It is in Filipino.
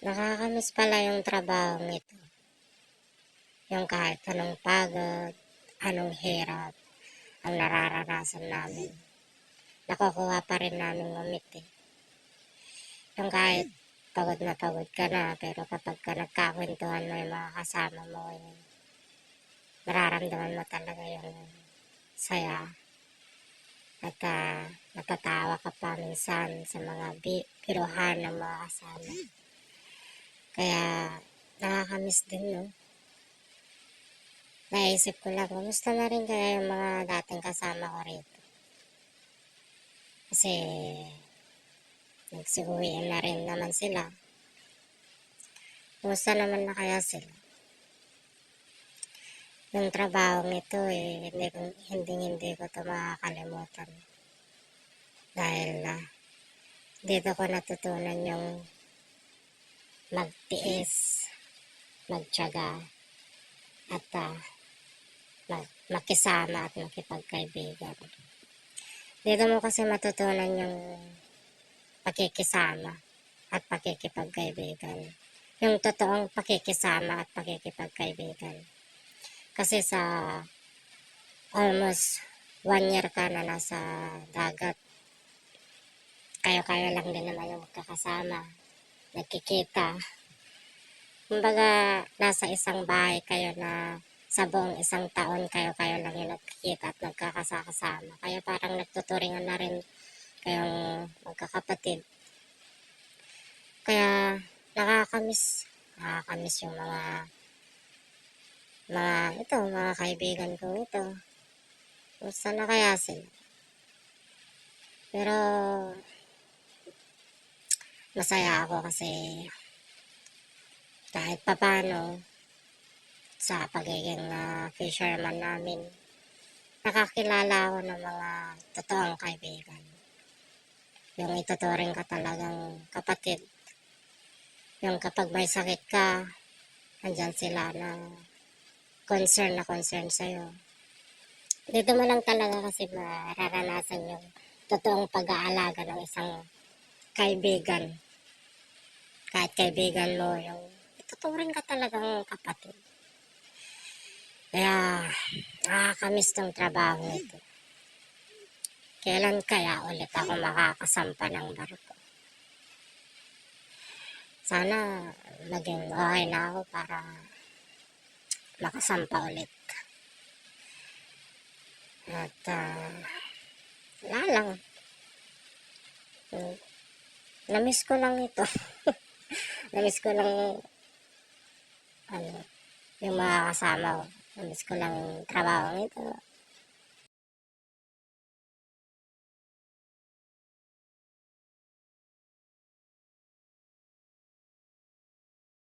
Nakakamiss pala yung trabahong ito. Yung kahit anong pagod, anong hirap, ang nararanasan namin. Nakukuha pa rin namin ngumiti. Yung kahit pagod ka na, pero kapag ka nagkakwentuhan mo yung mga kasama mo, yung nararamdaman mo talaga yung saya. At natatawa ka pa minsan sa mga biruhan ng mga kasama. Kaya nakakamiss din, no? Naisip ko lang, kumusta na rin kaya yung mga dating kasama ko rito? Kasi nagsiuwian na rin naman sila. Kumusta naman na kaya sila? Yung trabaho nito hindi ko ito makakalimutan. Dahil dito ko natutunan yung magtiis, magtiyaga, at makisama at makipagkaibigan. Dito mo kasi matutunan yung pakikisama at pakikipagkaibigan. Yung totoong pakikisama at pakikipagkaibigan. Kasi sa almost 1 year ka na nasa dagat, kayo-kayo lang din naman yung magkakasama, nagkikita. Kumbaga, nasa isang bahay kayo na sa buong isang taon, kayo-kayo lang yung nagkikita at nagkakasama. Kaya parang nagtuturingan na rin kayong magkakapatid. Kaya nakakamiss yung mga kaibigan kong ito. Gusto na kaya sila. Pero masaya ako kasi kahit papano sa pagiging fisherman namin, nakakilala ako ng mga totoong kaibigan. Yung ituturing ka talagang kapatid. Yung kapag may sakit ka, andyan sila na concern sa'yo. Dito mo lang talaga kasi mararanasan yung totoong pag-aalaga ng isang kaibigan. Kahit kaibigan mo, yung ituturing ka talagang kapatid. Kaya nakakamiss tong trabaho nito. Kailan kaya ulit ako makakasampa ng barko? Sana maging okay na ako para makasampa ulit. At wala lang. Namiss ko lang ito. Namiss ko lang yung mga kasama ko. Namiss ko lang yung trabaho ito.